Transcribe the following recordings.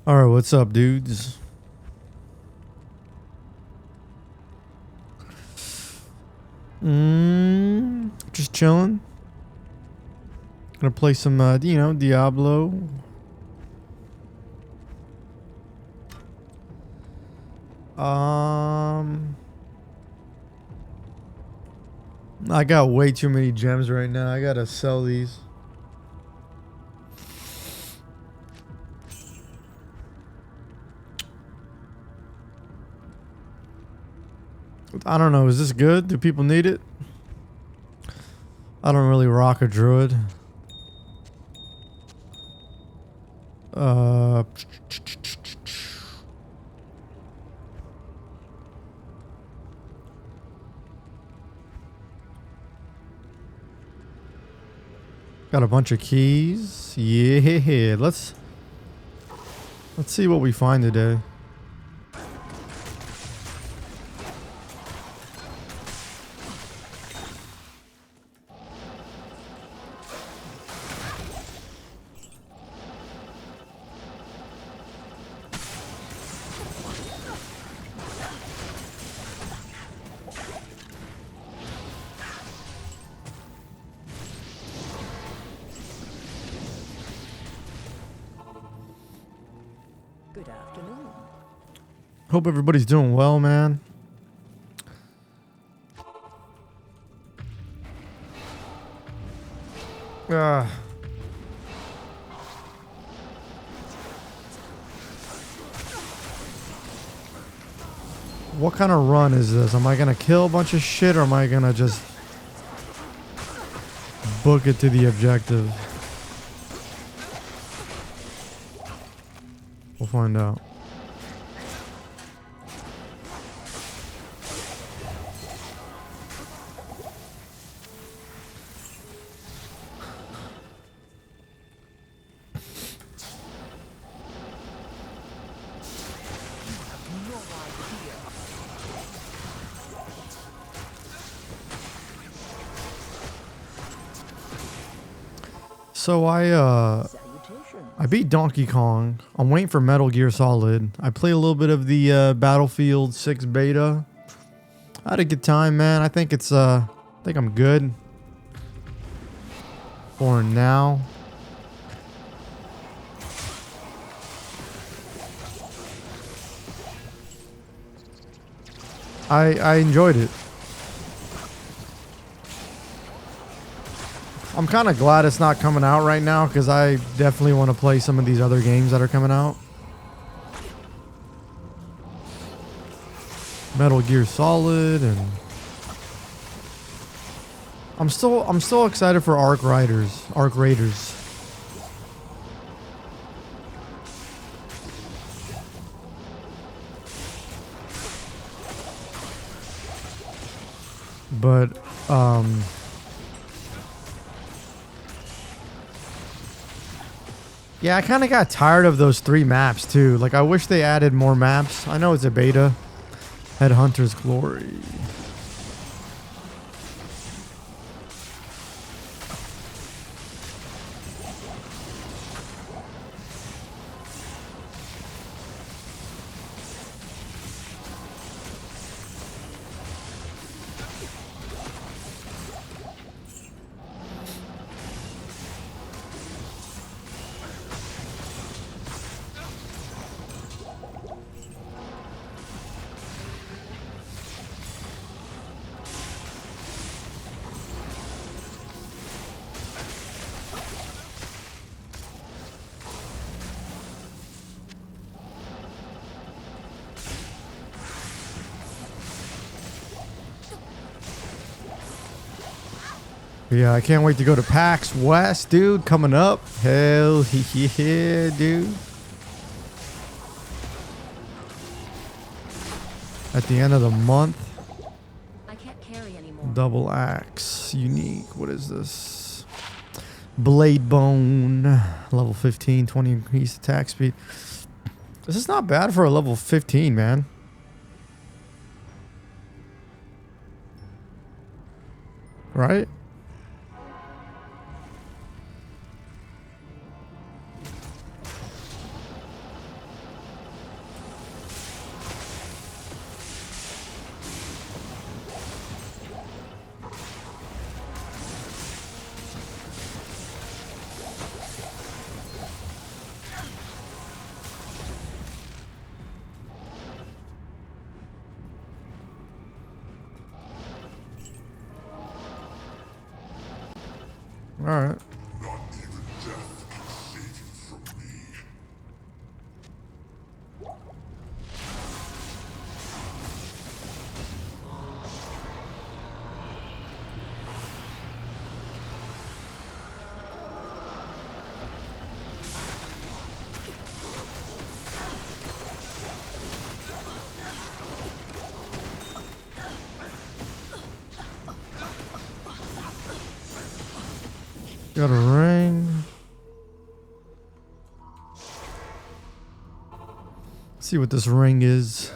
All right, what's up, dudes? Just chilling. Gonna play some, Diablo. I got way too many gems right now. I gotta sell these. I don't know. Is this good? Do people need it? I don't really rock a druid. Got a bunch of keys. Yeah, let's see what we find today. Good afternoon. Hope everybody's doing well, man. What kind of run is this? Am I gonna kill a bunch of shit or am I gonna just book it to the objective? We'll find out. So I beat Donkey Kong. I'm waiting for Metal Gear Solid. I play a little bit of the Battlefield 6 beta. I had a good time, man. I think it's I think I'm good for now. I enjoyed it. I'm kind of glad it's not coming out right now because I definitely want to play some of these other games that are coming out. Metal Gear Solid, and I'm still excited for Arc Raiders. But yeah, I kind of got tired of those 3 maps too. Like, I wish they added more maps. I know it's a beta. Headhunter's Glory. Yeah, I can't wait to go to PAX West, dude. Coming up. Hell yeah, dude. At the end of the month. I can't carry anymore. Double axe. Unique. What is this? Blade Bone. Level 15. 20 increased attack speed. This is not bad for a level 15, man. Right? Alright. Got a ring. See what this ring is.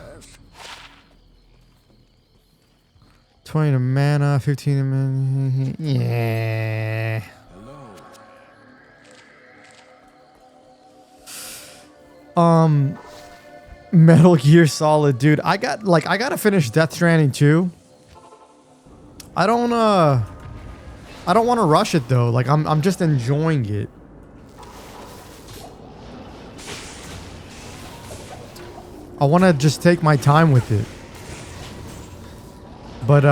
20 to mana, 15 to mana. Yeah. Metal Gear Solid, dude. I gotta finish Death Stranding 2. I don't want to rush it though. Like I'm just enjoying it. I want to just take my time with it. But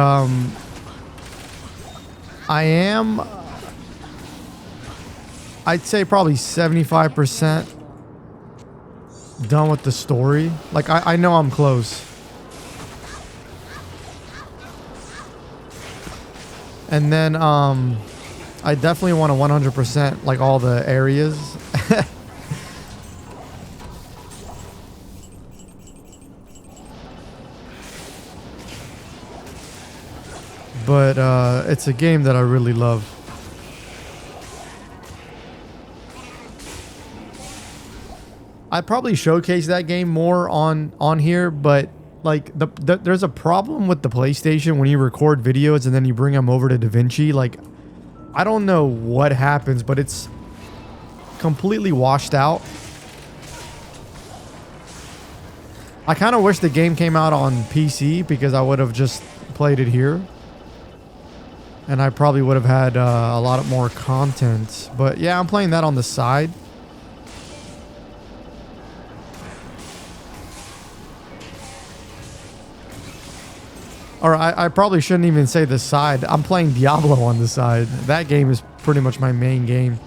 I'd say probably 75% done with the story. Like I know I'm close. And then I definitely want to 100% like all the areas. But it's a game that I really love. I probably showcase that game more on here, but like there's a problem with the PlayStation when you record videos and then you bring them over to DaVinci. Like I don't know what happens, but it's completely washed out. I kind of wish the game came out on PC because I would have just played it here. And I probably would have had a lot more content. But yeah, I'm playing that on the side. Or I probably shouldn't even say the side. I'm playing Diablo on the side. That game is pretty much my main game.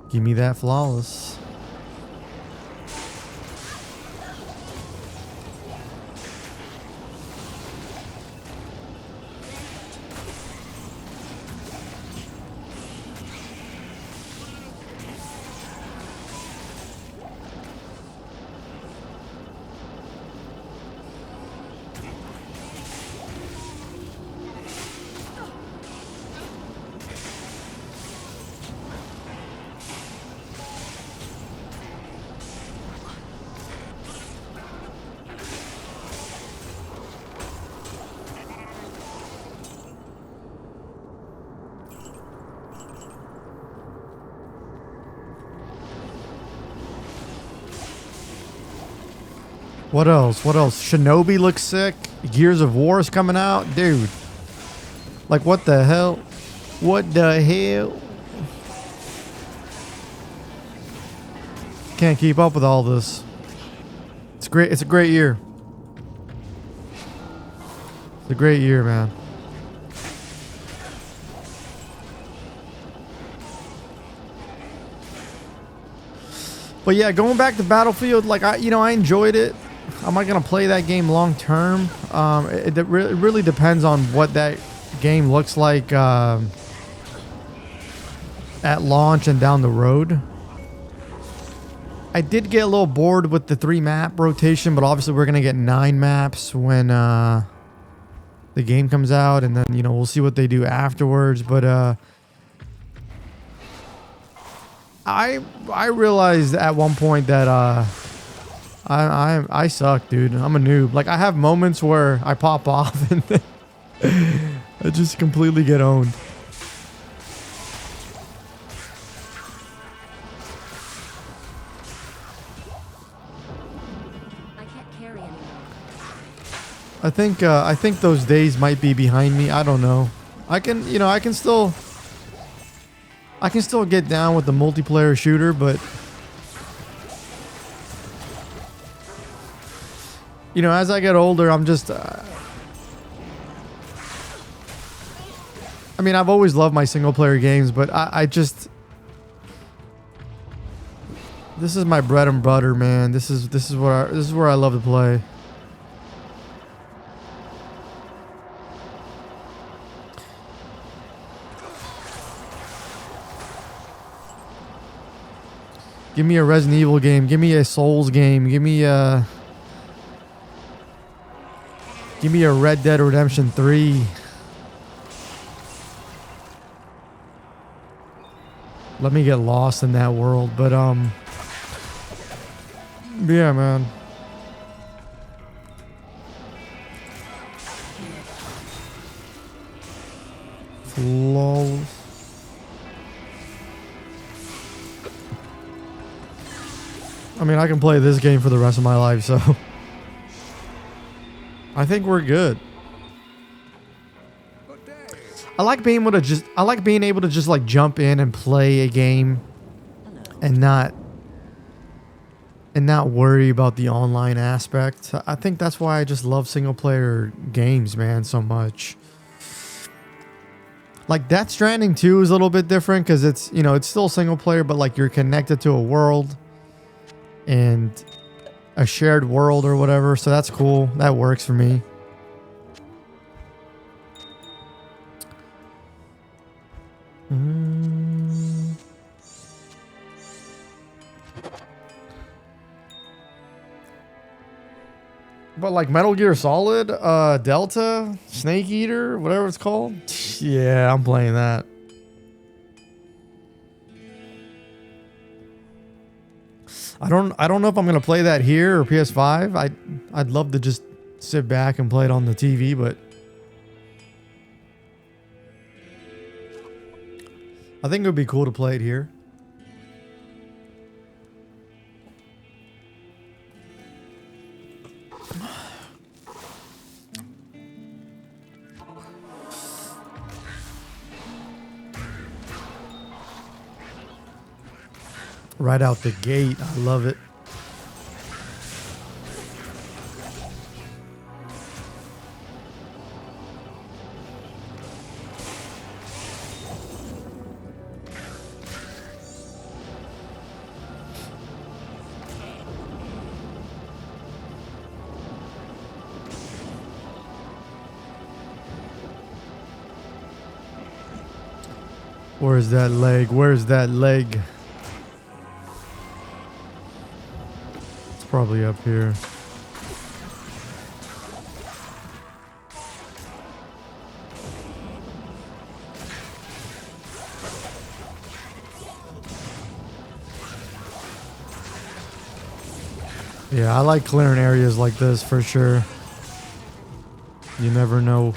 Give me that flawless. What else? What else? Shinobi looks sick. Gears of War is coming out. Dude. Like, what the hell? What the hell? Can't keep up with all this. It's great. It's a great year. It's a great year, man. But yeah, going back to Battlefield, like I enjoyed it. Am I gonna play that game long term? It really depends on what that game looks like at launch and down the road. I did get a little bored with the 3 map rotation, but obviously we're gonna get 9 maps when the game comes out, and then we'll see what they do afterwards. But I realized at one point that I suck, dude. I'm a noob. Like I have moments where I pop off and then I just completely get owned. I can't carry anymore. I think those days might be behind me. I don't know. I can still get down with the multiplayer shooter, but You know, as I get older, I'm just... I mean, I've always loved my single-player games, but I just... This is my bread and butter, man. This is where I love to play. Give me a Resident Evil game. Give me a Souls game. Give me a Red Dead Redemption 3. Let me get lost in that world, but yeah, man. Flawless. I mean, I can play this game for the rest of my life, so I think we're good. I like being able to just like jump in and play a game and not worry about the online aspect. I think that's why I just love single player games, man, so much. Like Death Stranding 2 is a little bit different because it's, you know, it's still single player, but like you're connected to a world and a shared world or whatever. So that's cool. That works for me. But like Metal Gear Solid, Delta, Snake Eater, whatever it's called. Yeah, I'm playing that. I don't know if I'm gonna play that here or PS5. I'd love to just sit back and play it on the TV, but I think it would be cool to play it here. Right out the gate. I love it. Where's that leg? Where's that leg? Probably up here. Yeah, I like clearing areas like this for sure. You never know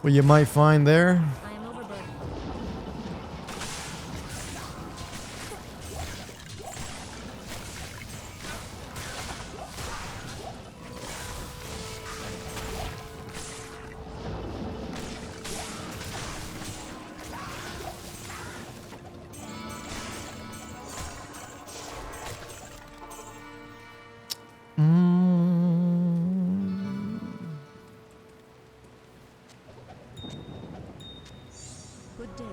what you might find there. Good day.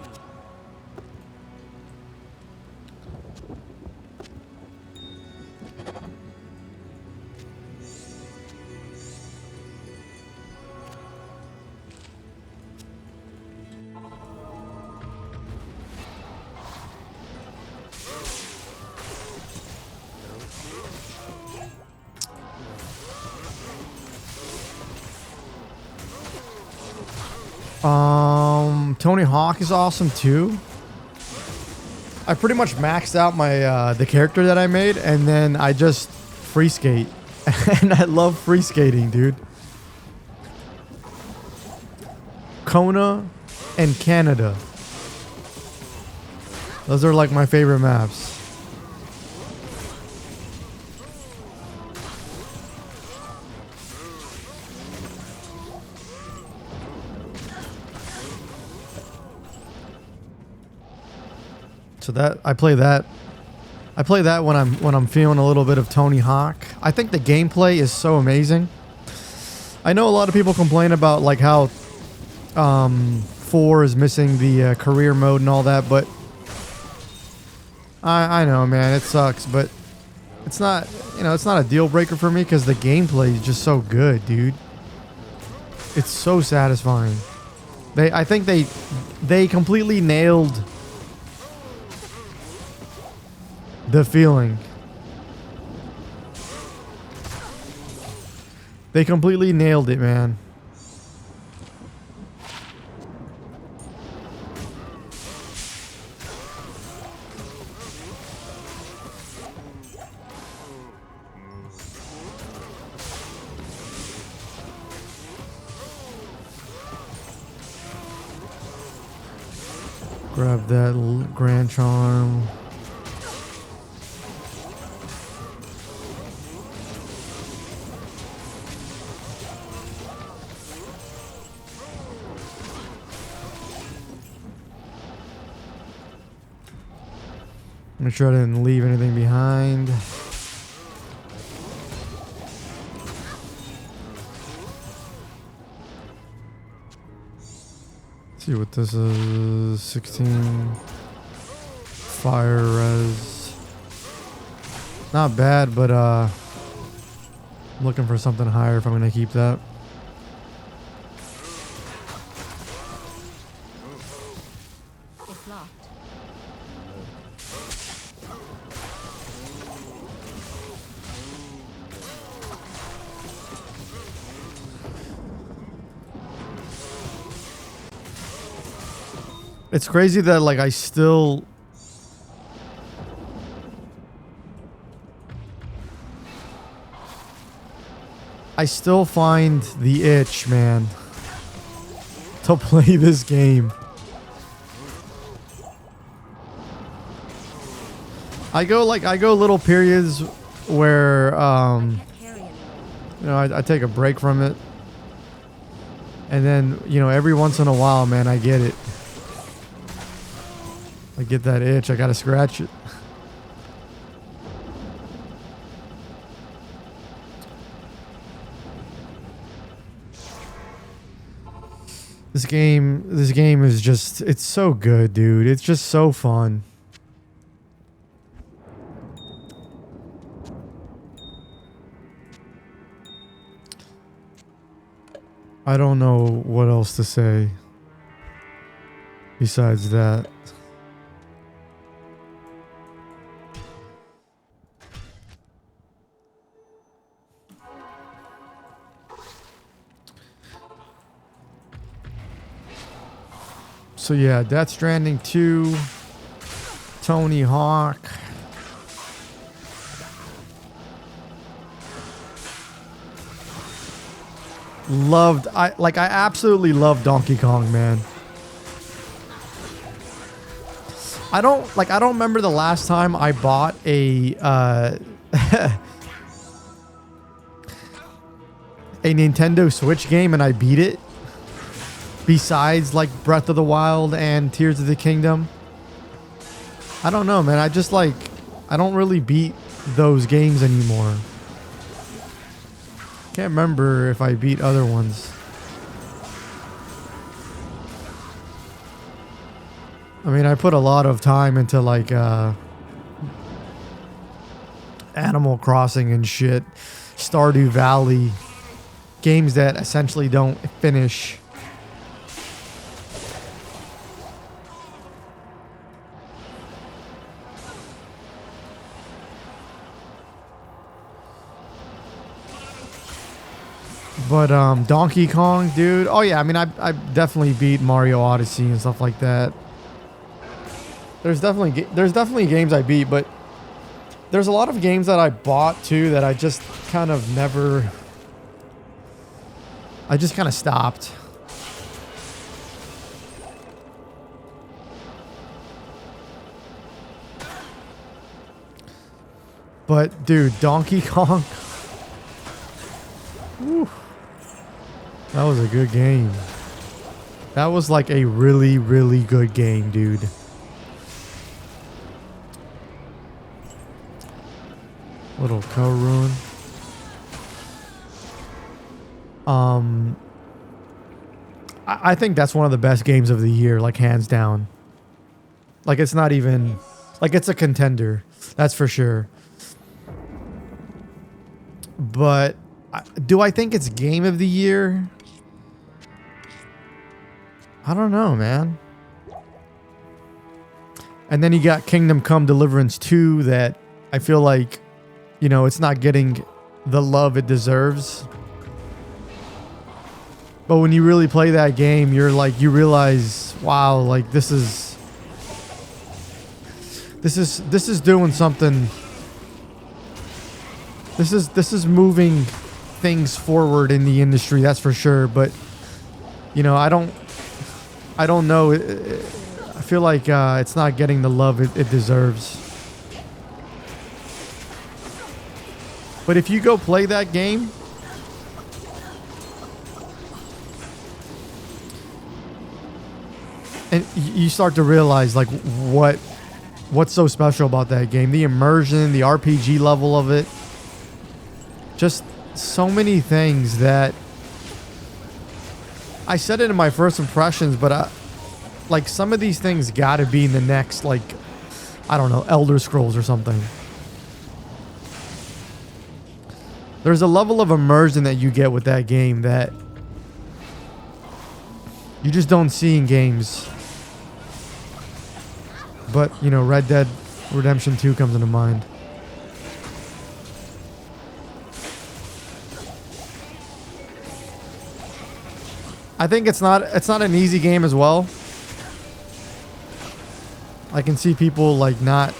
Tony Hawk is awesome too. I pretty much maxed out my the character that I made, and then I just free skate, and I love free skating, dude. Kona and Canada. Those are like my favorite maps. So that I play that when I'm feeling a little bit of Tony Hawk. I think the gameplay is so amazing. I know a lot of people complain about like how 4 is missing the career mode and all that, but I know, man, it sucks, but it's not, you know, it's not a deal breaker for me because the gameplay is just so good, dude. It's so satisfying. I think they completely nailed the feeling. They completely nailed it, man. Grab that Grand Charm. Make sure I didn't leave anything behind. Let's see what this is. 16 fire res. Not bad, but I'm looking for something higher if I'm gonna keep that. It's locked. It's crazy that like I still find the itch, man, to play this game. I go little periods where Can't carry anymore. you know, I take a break from it, and then, you know, every once in a while, man, I get it. I get that itch. I gotta scratch it. This game is just, it's so good, dude. It's just so fun. I don't know what else to say besides that. So yeah, Death Stranding 2, Tony Hawk. I absolutely love Donkey Kong, man. I don't remember the last time I bought a a Nintendo Switch game and I beat it. Besides like Breath of the Wild and Tears of the Kingdom. I don't know, man. I don't really beat those games anymore. Can't remember if I beat other ones. I mean, I put a lot of time into like Animal Crossing and shit. Stardew Valley. Games that essentially don't finish. But Donkey Kong, dude. Oh yeah, I mean, I definitely beat Mario Odyssey and stuff like that. There's definitely games I beat, but there's a lot of games that I bought too that I just kind of never. I just kind of stopped. But dude, Donkey Kong. Whew. That was a good game. That was like a really, really good game, dude. Little co-ruin. Um, I think that's one of the best games of the year, like hands down. Like it's not even, like it's a contender, that's for sure. But do I think it's game of the year? I don't know, man. And then you got Kingdom Come Deliverance 2 that I feel like, you know, it's not getting the love it deserves. But when you really play that game, you're like, you realize, wow, like this is doing something. This is moving things forward in the industry, that's for sure. But you know, I don't know. I feel like it's not getting the love it deserves. But if you go play that game, and you start to realize like what's so special about that game, the immersion, the RPG level of it, just so many things that I said it in my first impressions, but like some of these things got to be in the next, like, I don't know, Elder Scrolls or something. There's a level of immersion that you get with that game that you just don't see in games. But, you know, Red Dead Redemption 2 comes into mind. I think it's not an easy game as well. I can see people like not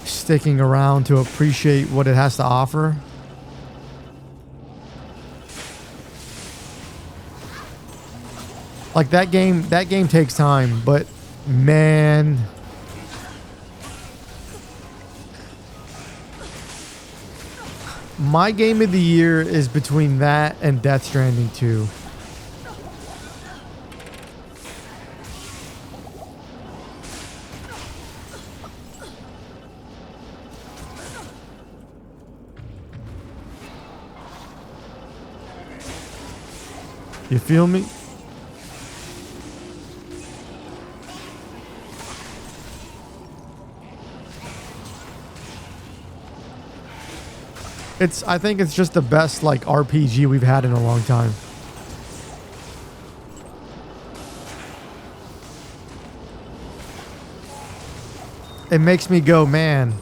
sticking around to appreciate what it has to offer. Like that game takes time, but man, my game of the year is between that and Death Stranding 2. You feel me? I think it's just the best like RPG we've had in a long time. It makes me go, man,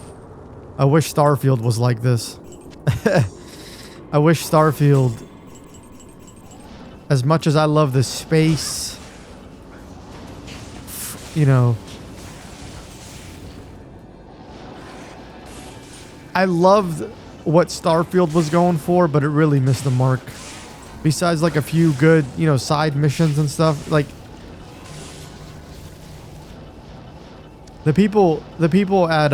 I wish Starfield was like this. I wish Starfield, as much as I love the space, you know, I loved what Starfield was going for, but it really missed the mark. Besides like a few good, you know, side missions and stuff, like the people at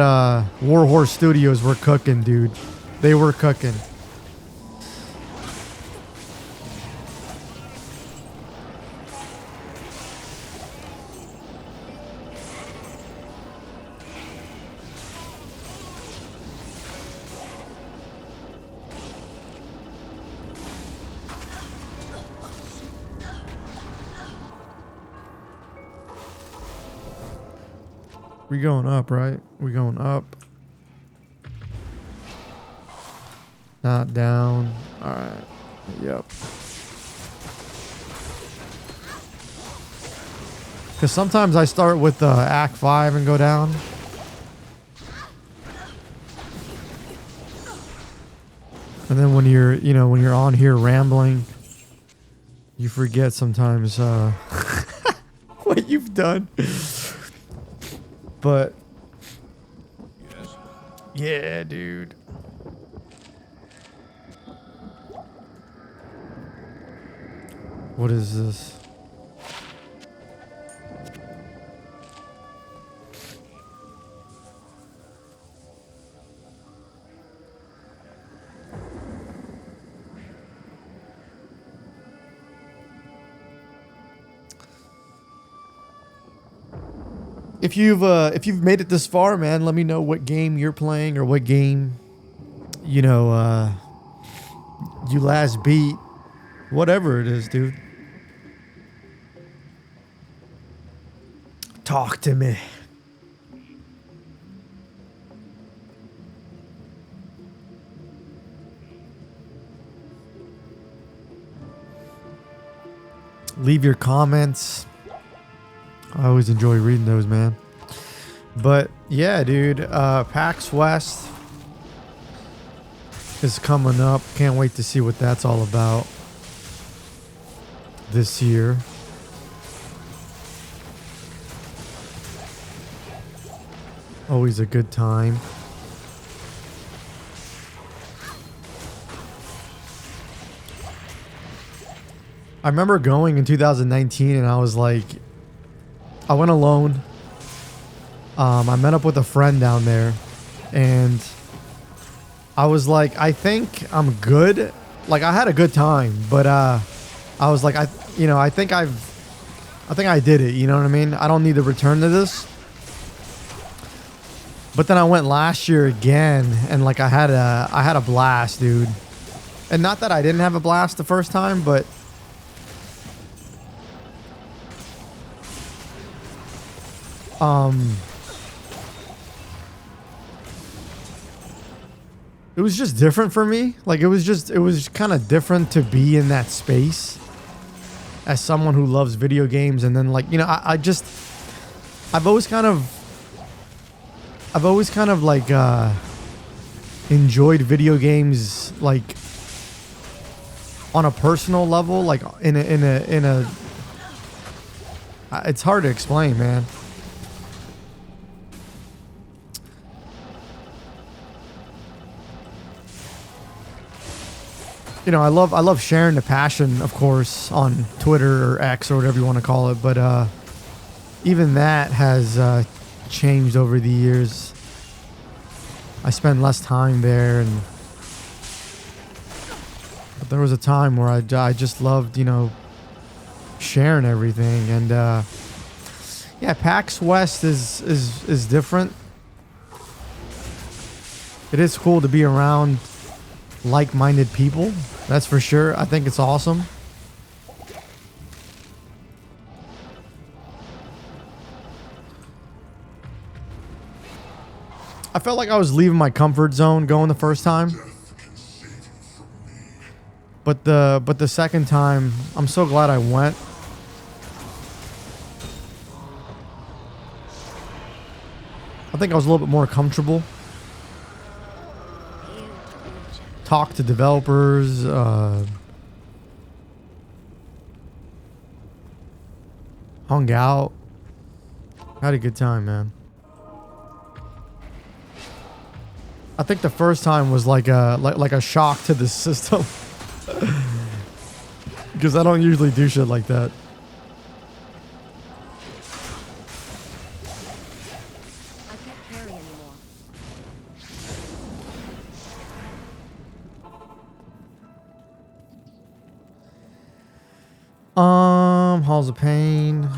Warhorse Studios were cooking, dude. They were cooking. We going up, right? We going up. Not down. Alright. Yep. Because sometimes I start with Act 5 and go down. And then when you're, you know, when you're on here rambling, you forget sometimes what you've done. But yeah, dude. What is this? If you've made it this far, man, let me know what game you're playing or what game, you know, you last beat. Whatever it is, dude. Talk to me. Leave your comments. I always enjoy reading those, man. But yeah, dude, PAX West is coming up. Can't wait to see what that's all about this year. Always a good time. I remember going in 2019 and I was like, I went alone. I met up with a friend down there and I was like, I think I'm good. Like I had a good time, but I was like, I think I did it. You know what I mean? I don't need to return to this. But then I went last year again and like I had a blast, dude. And not that I didn't have a blast the first time, but it was just different for me. Like it was kind of different to be in that space as someone who loves video games. And then like, you know, I've always kind of like enjoyed video games like on a personal level, like in a it's hard to explain, man. You know, I love sharing the passion, of course, on Twitter or X or whatever you want to call it, but even that has changed over the years. I spend less time there, but there was a time where I just loved, you know, sharing everything. And yeah, PAX West is different. It is cool to be around like-minded people, that's for sure. I think it's awesome. I felt like I was leaving my comfort zone going the first time. But the second time, I'm so glad I went. I think I was a little bit more comfortable. Talk to developers, hung out, had a good time, man. I think the first time was like a shock to the system because I don't usually do shit like that. I can't carry anymore. Halls of Pain.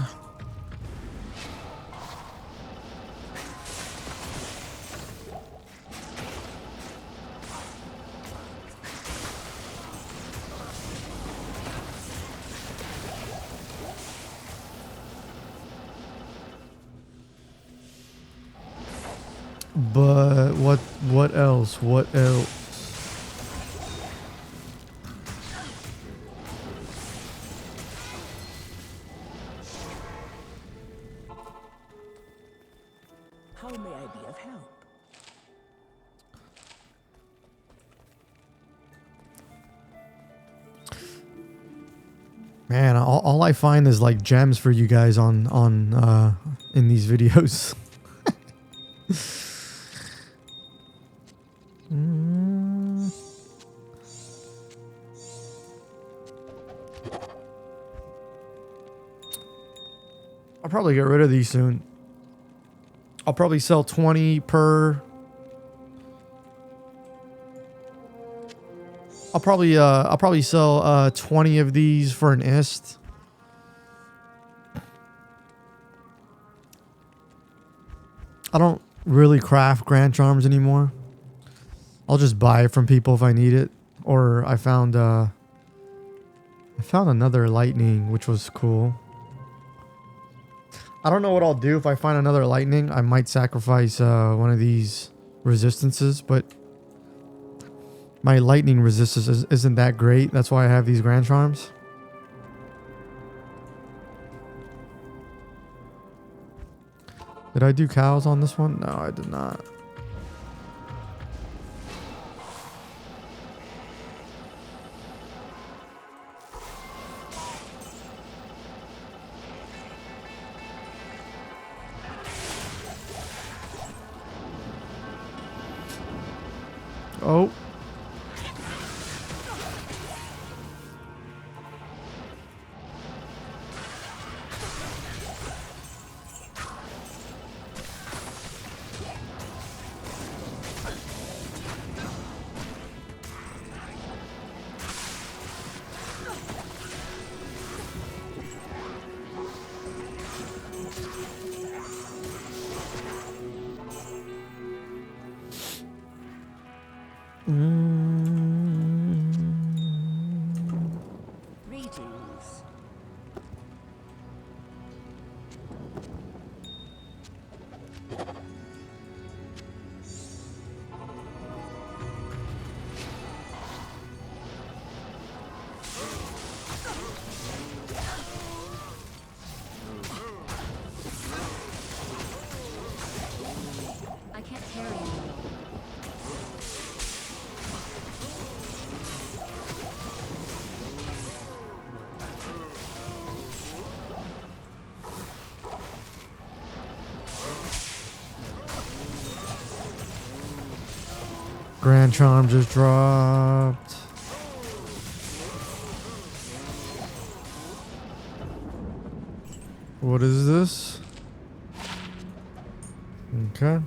But what else? What else? How may I be of help? Man, all I find is like gems for you guys on in these videos. I'll probably get rid of these soon. I'll probably sell 20 per. I'll probably sell 20 of these for an ist. I don't really craft Grand Charms anymore. I'll just buy it from people if I need it, Or I found another lightning, which was cool. I don't know what I'll do if I find another lightning. I might sacrifice one of these resistances, but my lightning resistance isn't that great. That's why I have these Grand Charms. Did I do cows on this one? No, I did not. Oh. Greetings. I can't carry anymore. Grand Charm just dropped. What is this? Okay.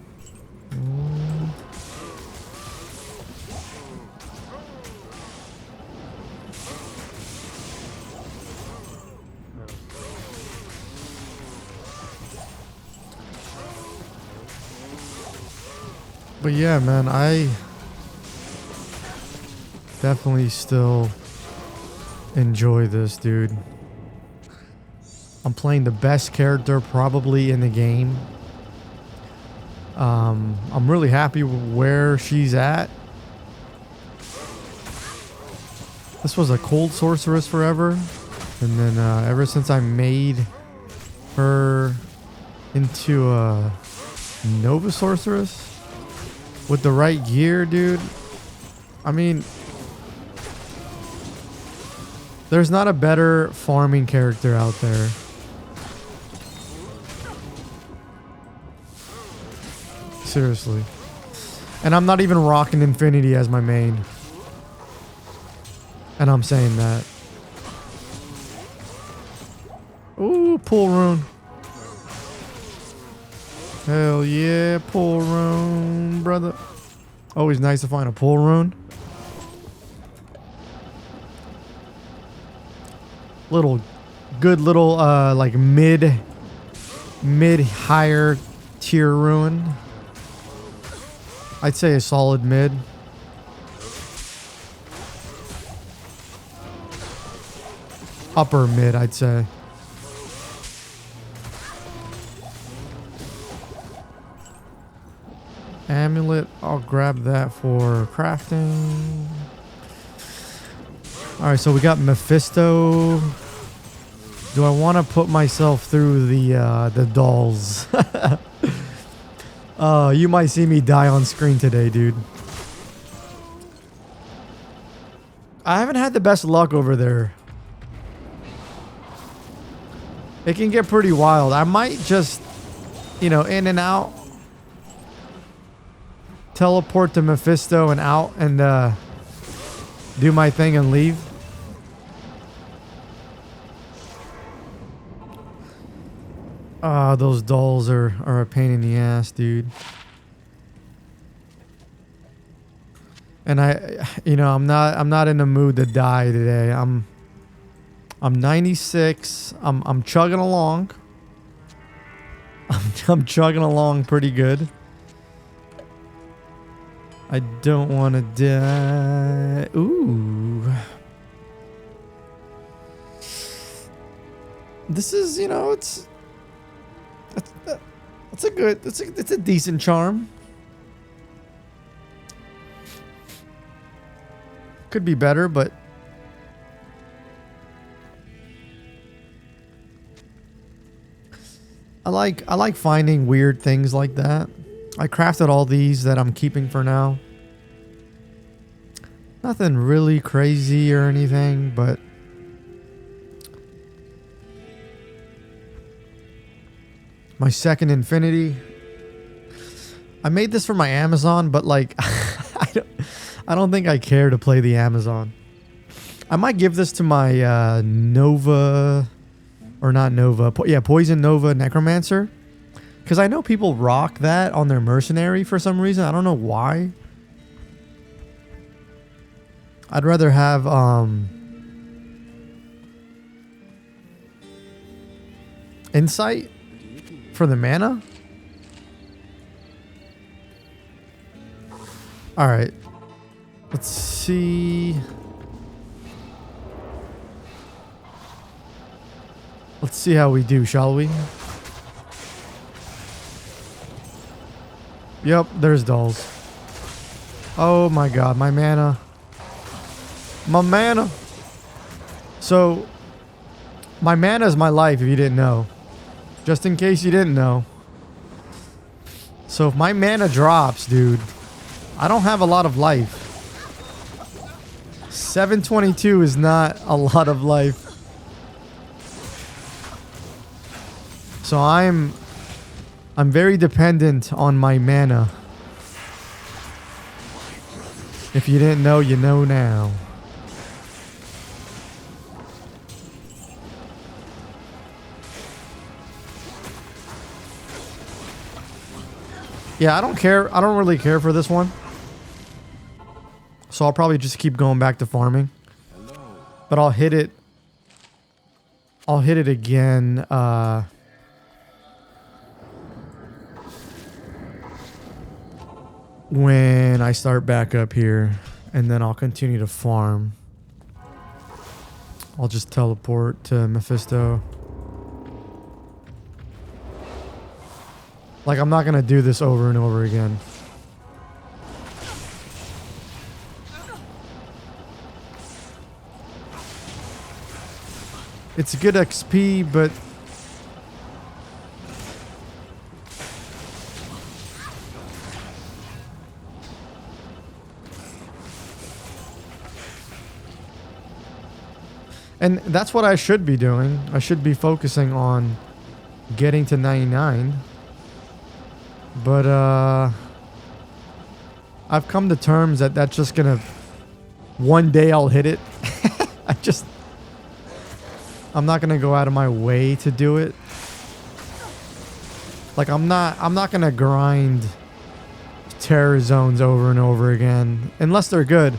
But yeah, man, I definitely still enjoy this, dude. I'm playing the best character probably in the game. I'm really happy with where she's at. This was a cold sorceress forever, and then ever since I made her into a Nova sorceress with the right gear, dude. I mean, there's not a better farming character out there. Seriously. And I'm not even rocking Infinity as my main. And I'm saying that. Ooh, pull rune. Hell yeah, pull rune, brother. Always nice to find a pull rune. Good little like mid higher tier rune. I'd say a solid mid. Upper mid, I'd say. Amulet, I'll grab that for crafting. Alright, so we got Mephisto. Do I want to put myself through the dolls? You might see me die on screen today, dude. I haven't had the best luck over there. It can get pretty wild. I might just, in and out. Teleport to Mephisto and out and do my thing and leave. Ah, those dolls are a pain in the ass, dude. And I'm not in the mood to die today. I'm 96. I'm chugging along. I'm chugging along pretty good. I don't want to die. Ooh. This is, you know, it's a good, it's a decent charm. Could be better, but I like finding weird things like that. I crafted all these that I'm keeping for now. Nothing really crazy or anything, but my second infinity. I made this for my Amazon, but like I don't think I care to play the Amazon. I might give this to my Nova, or not Nova, Poison Nova Necromancer. Because I know people rock that on their mercenary for some reason. I don't know why. I'd rather have Insight for the mana. Alright. Let's see. Let's see how we do, shall we? Yep, there's dolls. Oh my god, my mana. My mana. So, my mana is my life, if you didn't know. Just in case you didn't know. So if my mana drops, dude, I don't have a lot of life. 722 is not a lot of life. So I'm very dependent on my mana. If you didn't know, you know now. Yeah, I don't care. I don't really care for this one. So I'll probably just keep going back to farming. But I'll hit it. I'll hit it again. When I start back up here, and then I'll continue to farm. I'll just teleport to Mephisto. Like, I'm not gonna do this over and over again. It's good XP, but and that's what I should be doing. I should be focusing on getting to 99. But I've come to terms that that's just gonna, one day I'll hit it. I'm not gonna go out of my way to do it. Like I'm not gonna grind terror zones over and over again unless they're good.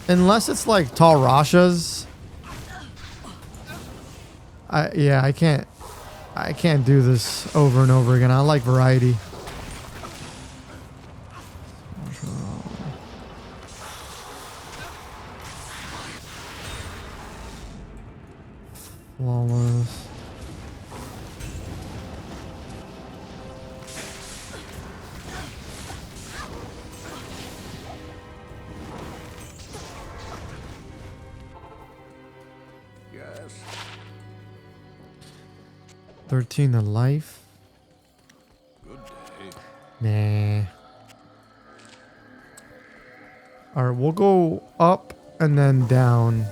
Unless it's like Tal Rasha's. I can't do this over and over again. I like variety. Flawless. Yes. 13 to life. Good day. Nah. Alright, we'll go up and then down.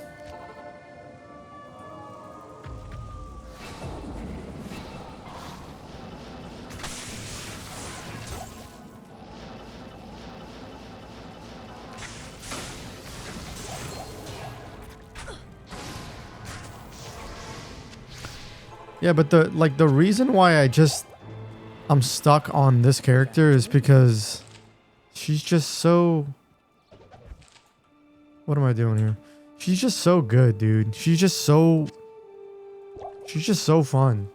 Yeah, but the reason why I'm stuck on this character is because she's just so... What am I doing here? She's just so good, dude. She's She's just so fun.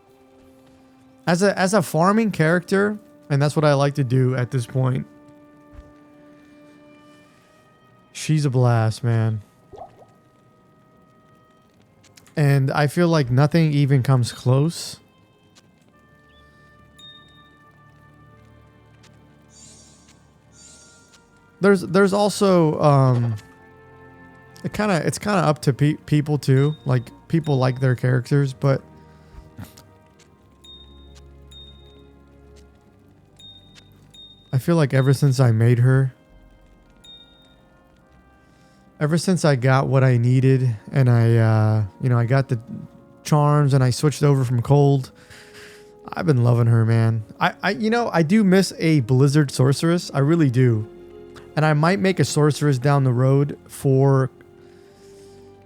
As a farming character, and that's what I like to do at this point. She's a blast, man. And I feel like nothing even comes close. There's also it's kind of up to people too. Like people like their characters, but I feel like ever since I made her, ever since I got what I needed and I got the charms and I switched over from cold, I've been loving her, man. I do miss a Blizzard sorceress. I really do. And I might make a sorceress down the road for,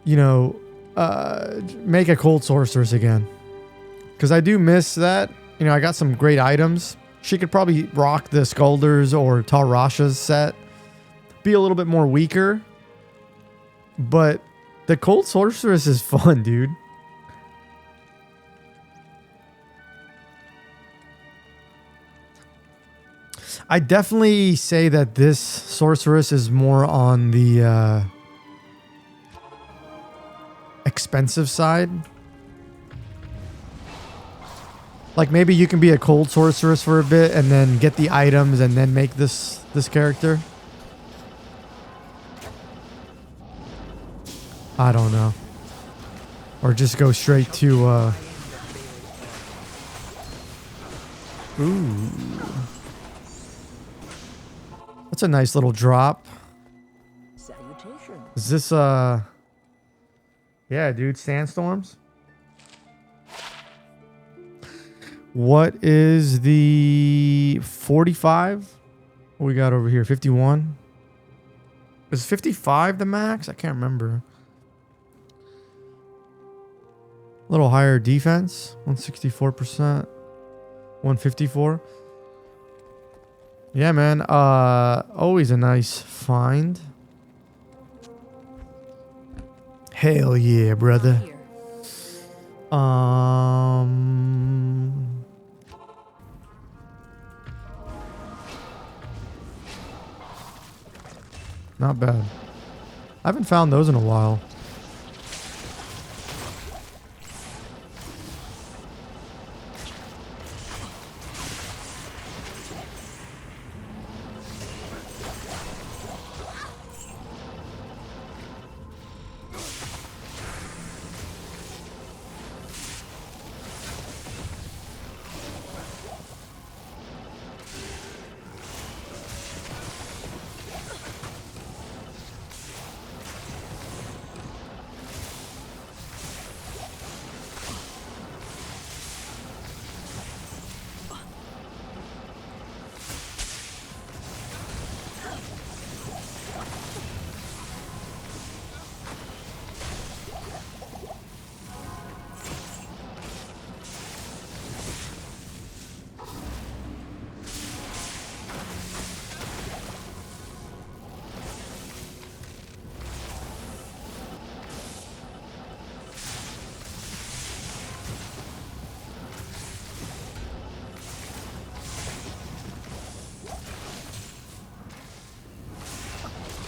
make a cold sorceress again. Because I do miss that. I got some great items. She could probably rock the Skulders or Tarasha's set. Be a little bit more weaker. But the cold sorceress is fun, dude. I definitely say that this sorceress is more on the expensive side. Like maybe you can be a cold sorceress for a bit and then get the items and then make this character. I don't know. Or just go straight to ooh. That's a nice little drop. Salutations. Is this yeah, dude, sandstorms? What is the 45? What we got over here? 51? Is 55 the max? I can't remember. A little higher defense. 164%. 154. Yeah, man. Always a nice find. Hell yeah, brother. Here. Not bad. I haven't found those in a while.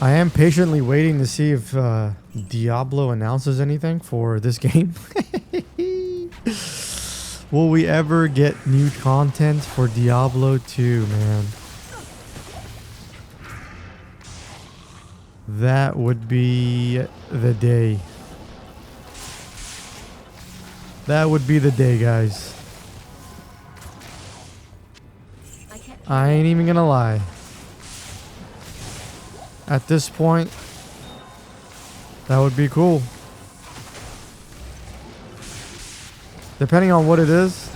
I am patiently waiting to see if Diablo announces anything for this game. Will we ever get new content for Diablo 2, man? That would be the day. That would be the day, guys. I ain't even gonna lie. At this point, that would be cool. Depending on what it is.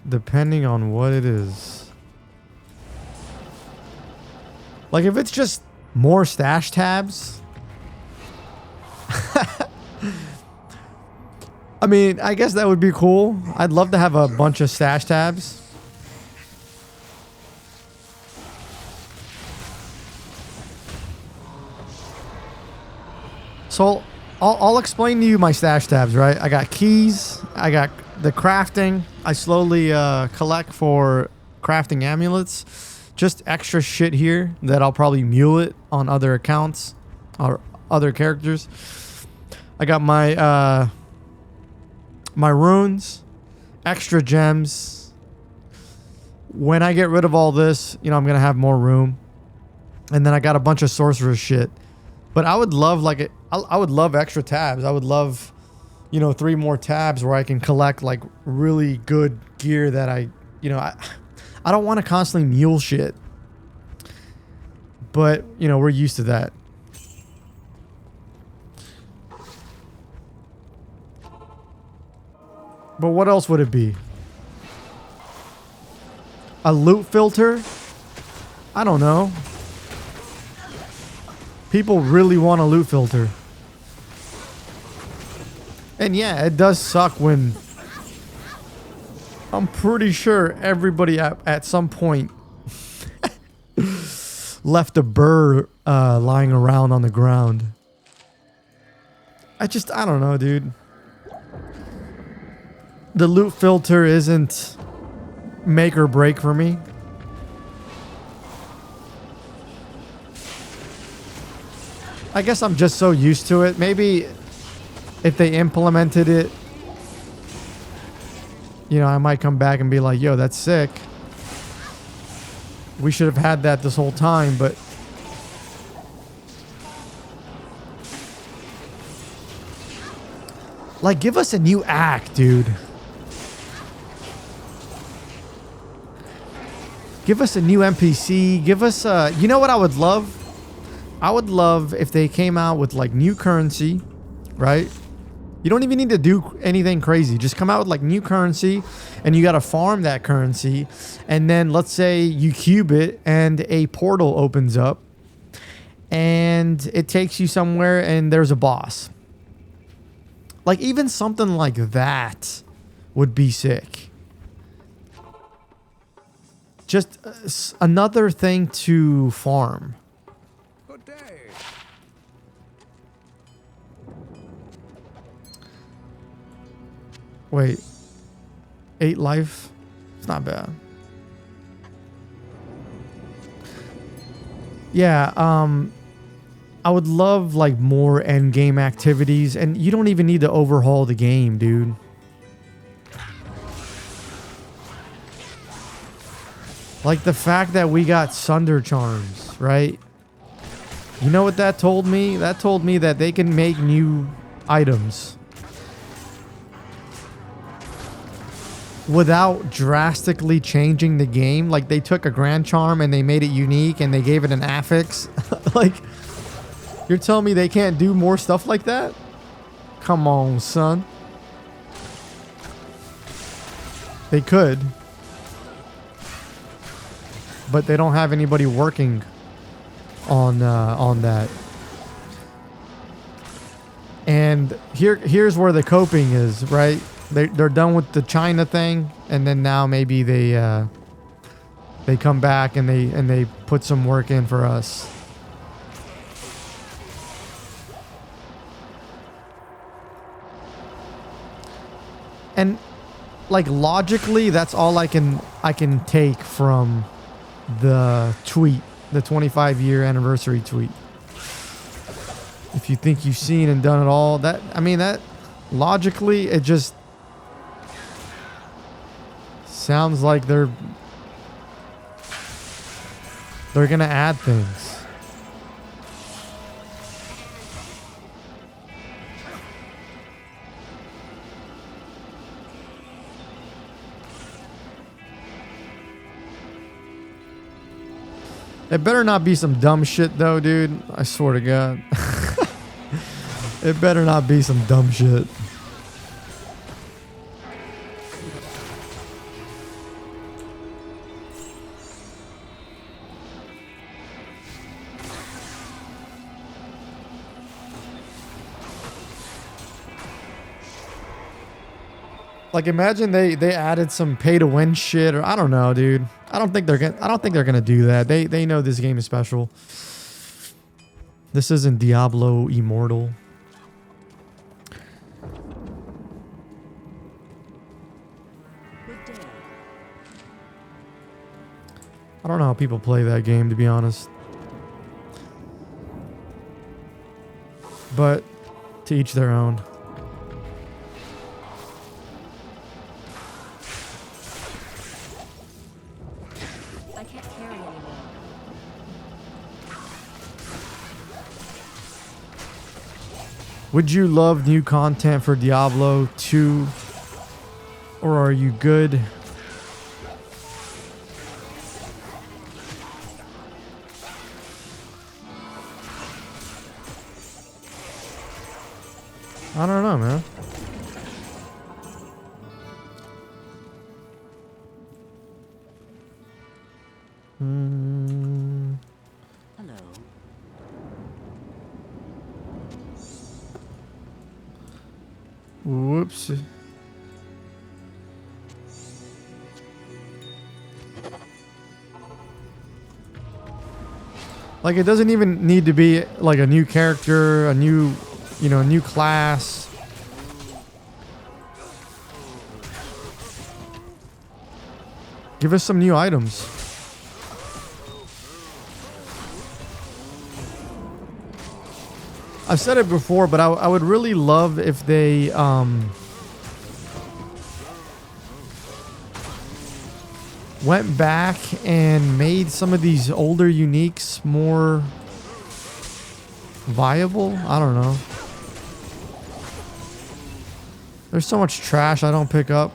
Depending on what it is. Like if it's just more stash tabs. I mean, I guess that would be cool. I'd love to have a bunch of stash tabs. So I'll explain to you my stash tabs, right? I got keys. I got the crafting. I slowly collect for crafting amulets. Just extra shit here that I'll probably mule it on other accounts or other characters. I got my my runes, extra gems. When I get rid of all this, you know, I'm gonna have more room. And then I got a bunch of sorcerer shit. But I would love like I would love extra tabs. I would love, you know, 3 more tabs where I can collect like really good gear that I don't want to constantly mule shit. But, you know, we're used to that. But what else would it be? A loot filter? I don't know. People really want a loot filter. And yeah, it does suck when I'm pretty sure everybody at some point left a burr lying around on the ground. I don't know, dude. The loot filter isn't make or break for me. I guess I'm just so used to it. Maybe if they implemented it, you know, I might come back and be like, yo, that's sick. We should have had that this whole time, but like, give us a new act, dude. Give us a new NPC. Give us a, you know what I would love? I would love if they came out with like new currency, right? You don't even need to do anything crazy. Just come out with like new currency and you got to farm that currency. And then let's say you cube it and a portal opens up and it takes you somewhere and there's a boss. Like even something like that would be sick. Just another thing to farm. Good day. Wait. 8 life? It's not bad. Yeah, I would love like more end game activities, and you don't even need to overhaul the game, dude. Like the fact that we got Sunder Charms, right? You know what that told me? That told me that they can make new items without drastically changing the game. Like they took a Grand Charm and they made it unique and they gave it an affix. Like, you're telling me they can't do more stuff like that? Come on, son. They could. But they don't have anybody working on that. And here's where the coping is, right? They're done with the China thing, and then now maybe they come back and they put some work in for us. And like logically, that's all I can take from the tweet, the 25-year anniversary tweet. If you think you've seen and done it all, that logically, it just sounds like they're gonna add things. It better not be some dumb shit though, dude. I swear to God. It better not be some dumb shit. Like imagine they added some pay to win shit, or I don't know, dude. I don't think they're gonna do that. They know this game is special. This isn't Diablo Immortal. Good day. I don't know how people play that game, to be honest. But to each their own. I can't carry anymore. Would you love new content for Diablo 2? Or are you good? I don't know, man. Hello. Whoops. Like, it doesn't even need to be like a new character, a new, you know, a new class. Give us some new items. I've said it before, but I would really love if they went back and made some of these older uniques more viable. I don't know. There's so much trash I don't pick up.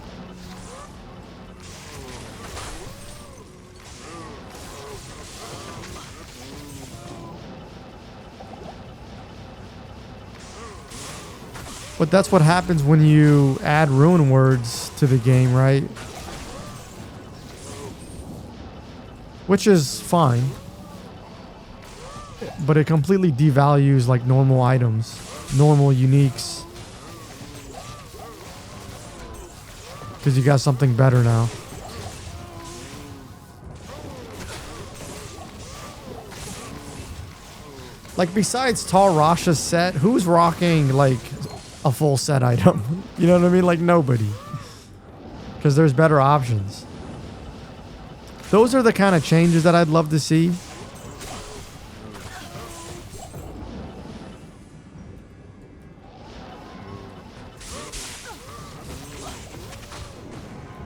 But that's what happens when you add rune words to the game, right? Which is fine. But it completely devalues like normal items, normal uniques. Because you got something better now. Like, besides Tal Rasha's set, who's rocking like a full set item? You know what I mean? Like, nobody. Because there's better options. Those are the kind of changes that I'd love to see.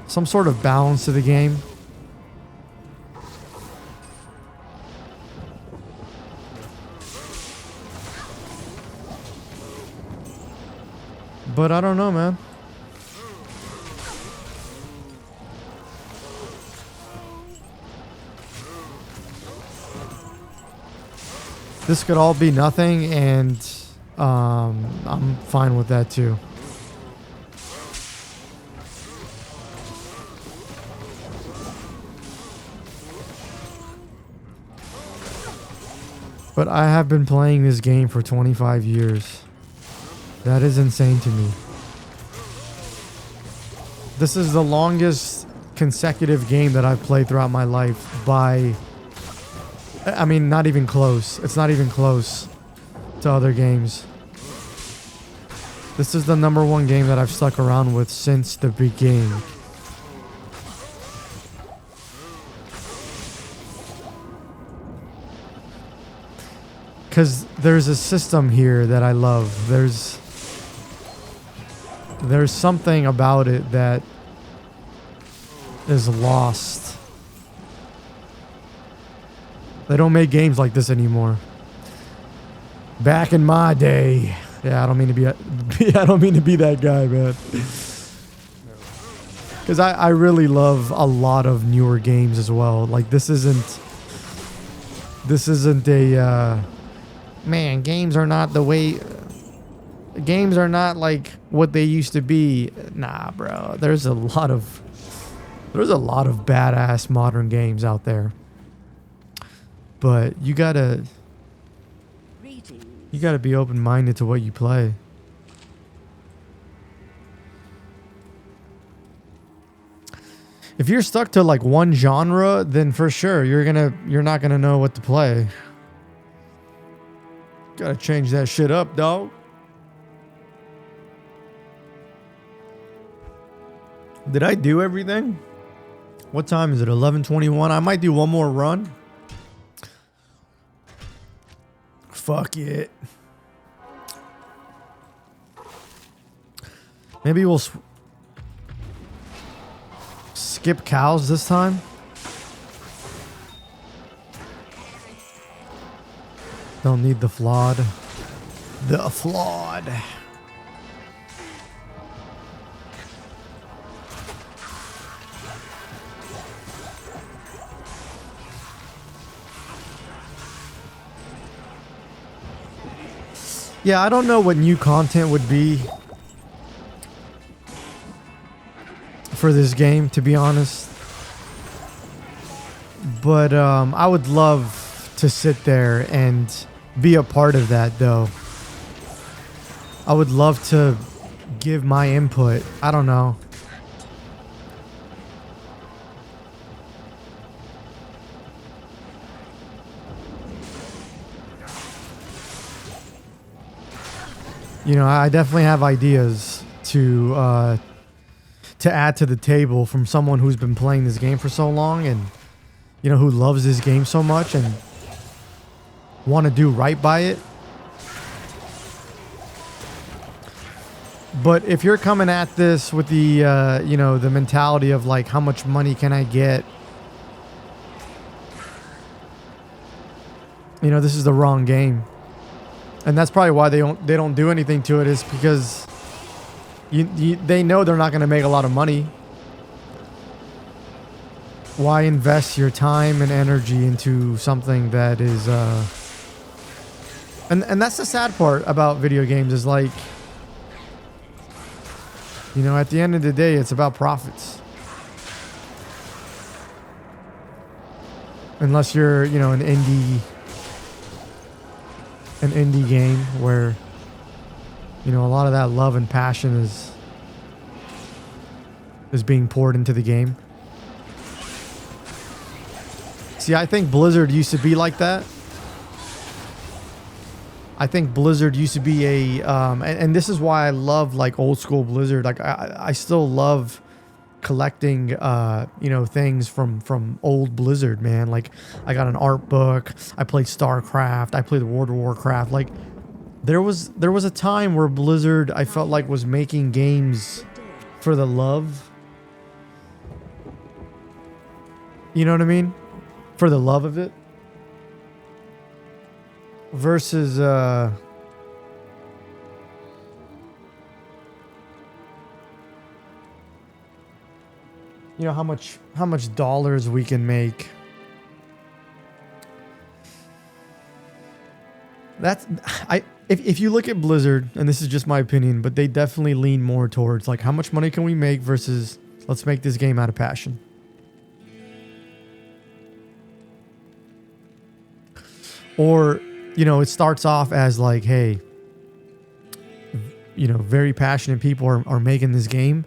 Some sort of balance to the game. But I don't know, man. This could all be nothing, and I'm fine with that too. But I have been playing this game for 25 years. That is insane to me. This is the longest consecutive game that I've played throughout my life by... I mean, not even close. It's not even close to other games. This is the #1 game that I've stuck around with since the beginning. Because there's a system here that I love. There's something about it that is lost. They don't make games like this anymore. Back in my day. Yeah, I don't mean to be I don't mean to be that guy, man. Because I really love a lot of newer games as well. Like, this isn't a man, games are not the way... Games are not like what they used to be. Nah, bro. There's a lot of badass modern games out there. But you gotta be open-minded to what you play. If you're stuck to like one genre, then for sure you're not gonna know what to play. Gotta change that shit up, dog. Did I do everything? What time is it? 11:21. I might do one more run. Fuck it. Maybe we'll skip cows this time. Don't need the flawed. The flawed. Yeah, I don't know what new content would be for this game, to be honest. But I would love to sit there and be a part of that, though. I would love to give my input. I don't know. You know, I definitely have ideas to add to the table from someone who's been playing this game for so long and, you know, who loves this game so much and want to do right by it. But if you're coming at this with the, you know, the mentality of like, how much money can I get? You know, this is the wrong game. And that's probably why they don't do anything to it, is because they know they're not going to make a lot of money. Why invest your time and energy into something that is and that's the sad part about video games, is like, you know, at the end of the day, it's about profits. Unless you're, you know, an indie game where, you know, a lot of that love and passion is being poured into the game. See, I think Blizzard used to be like that. I think Blizzard used to be a and this is why I love like old school Blizzard. Like I still love collecting you know, things from old Blizzard, man. Like I got an art book. I played StarCraft. I played World of Warcraft. Like there was a time where Blizzard, I felt like, was making games for the love. You know what I mean? For the love of it. Versus you know, how much dollars we can make. That's if you look at Blizzard, and this is just my opinion, but they definitely lean more towards like, how much money can we make versus let's make this game out of passion. Or, you know, it starts off as like, hey, you know, very passionate people are making this game,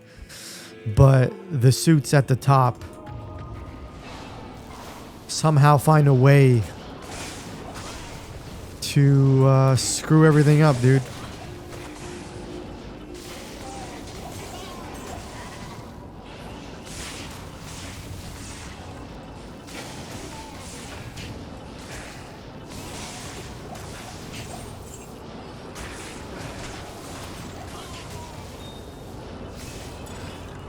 but the suits at the top somehow find a way to screw everything up, dude.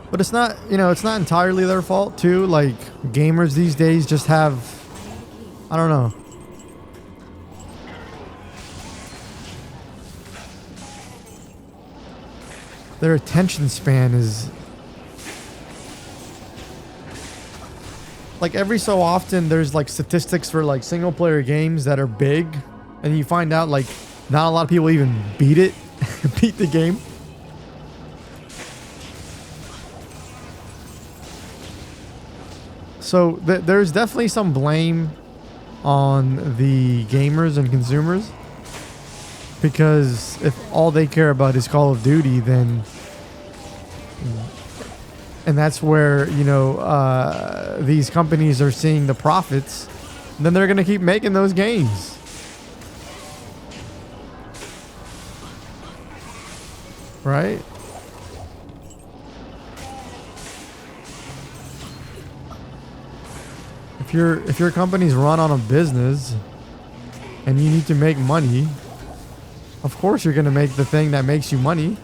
But it's not, you know, it's not entirely their fault too. Like, gamers these days just have, I don't know. Their attention span is like, every so often there's like statistics for like single player games that are big, and you find out like not a lot of people even beat it, beat the game. So there's definitely some blame on the gamers and consumers, because if all they care about is Call of Duty, then, and that's where, you know, these companies are seeing the profits, then they're going to keep making those games. Right? If your company's run on a business and you need to make money, of course you're gonna make the thing that makes you money.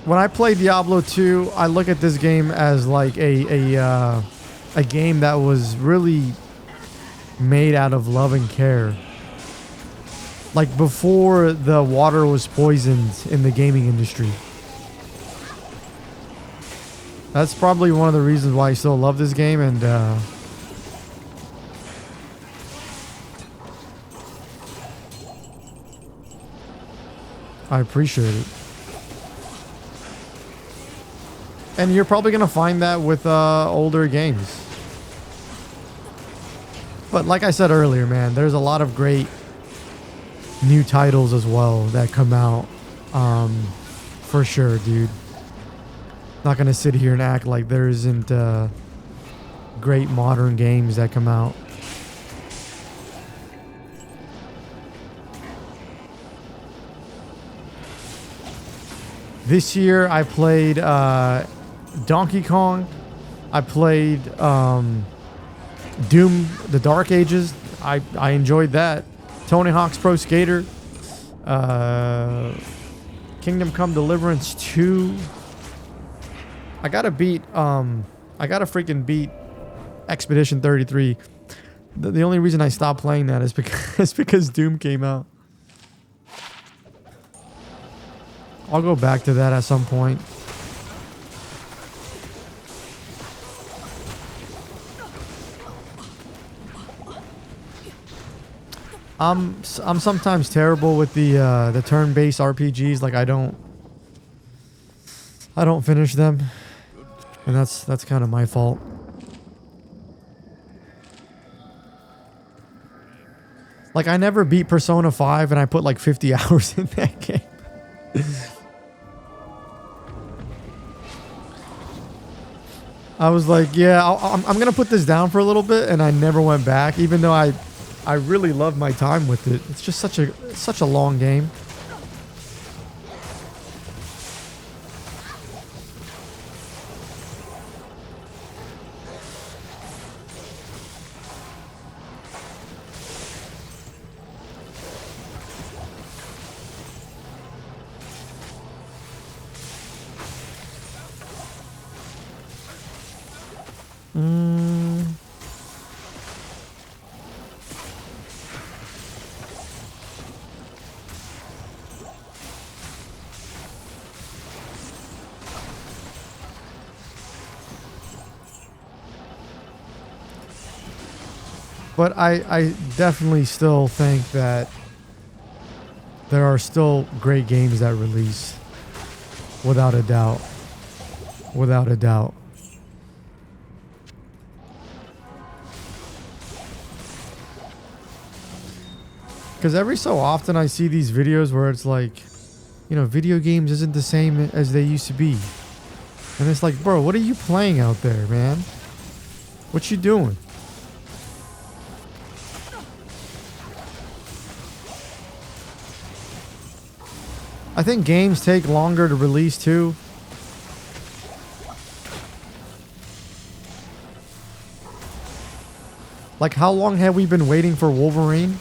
When I play Diablo 2, I look at this game as like a game that was really made out of love and care. Like before the water was poisoned in the gaming industry. That's probably one of the reasons why I still love this game, and I appreciate it. And you're probably going to find that with older games. But like I said earlier, man, there's a lot of great new titles as well that come out. For sure, dude. Not going to sit here and act like there isn't great modern games that come out. This year I played Donkey Kong. I played Doom, The Dark Ages. I enjoyed that. Tony Hawk's Pro Skater. Kingdom Come Deliverance 2. I gotta freaking beat Expedition 33. The only reason I stopped playing that is because Doom came out. I'll go back to that at some point. I'm sometimes terrible with the turn-based RPGs. Like I don't finish them, and that's kind of my fault. Like I never beat Persona 5, and I put like 50 hours in that game. I was like, yeah, I'm gonna put this down for a little bit, and I never went back, even though I really love my time with it. It's just such a long game. But I definitely still think that there are still great games that release. Without a doubt. Without a doubt. Because every so often I see these videos where it's like, you know, video games isn't the same as they used to be. And it's like, bro, what are you playing out there, man? What you doing? I think games take longer to release too. Like, how long have we been waiting for Wolverine?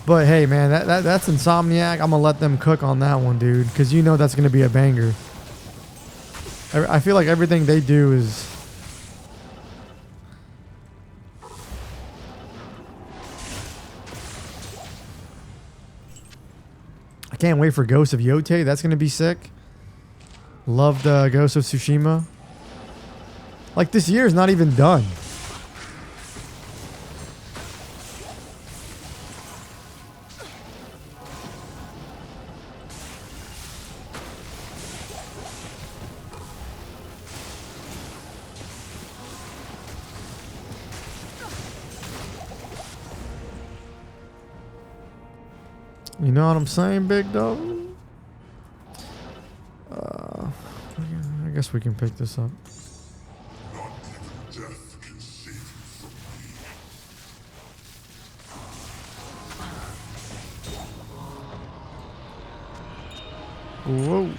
But hey, man, that's Insomniac. I'm gonna let them cook on that one, dude, because you know that's gonna be a banger. I feel like everything they do is... I can't wait for Ghost of Yotei. That's gonna be sick. Loved Ghost of Tsushima. Like, this year's not even done. You know what I'm saying, big dog? I guess we can pick this up. Whoa.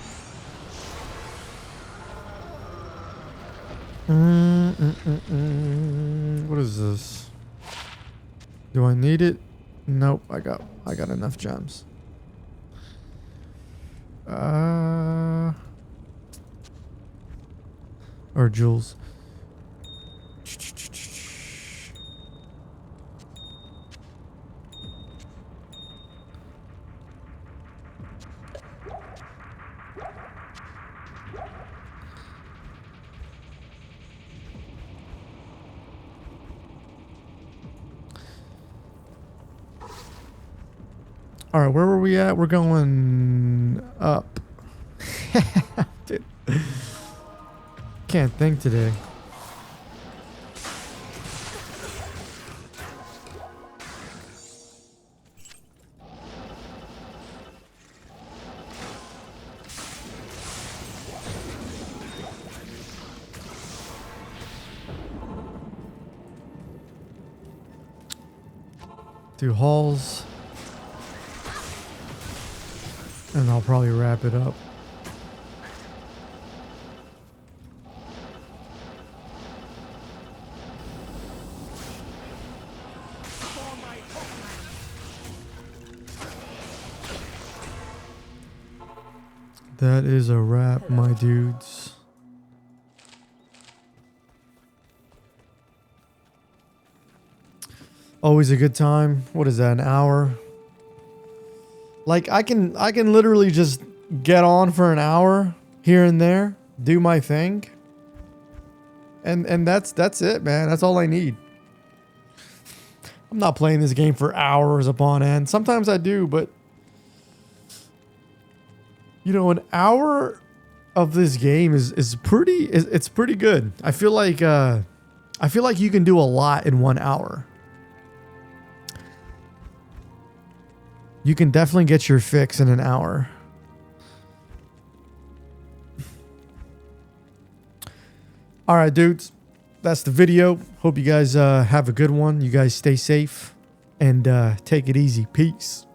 What is this? Do I need it? Nope. I got enough gems. Or jewels. All right, where were we at? We're going up. Dude. Can't think today. Do halls. And I'll probably wrap it up. That is a wrap, my dudes. Always a good time. What is that, an hour? Like I can literally just get on for an hour here and there, do my thing. And that's it, man. That's all I need. I'm not playing this game for hours upon end. Sometimes I do, but you know, an hour of this game is pretty good. I feel like you can do a lot in 1 hour. You can definitely get your fix in an hour. All right, dudes. That's the video. Hope you guys have a good one. You guys stay safe and take it easy. Peace.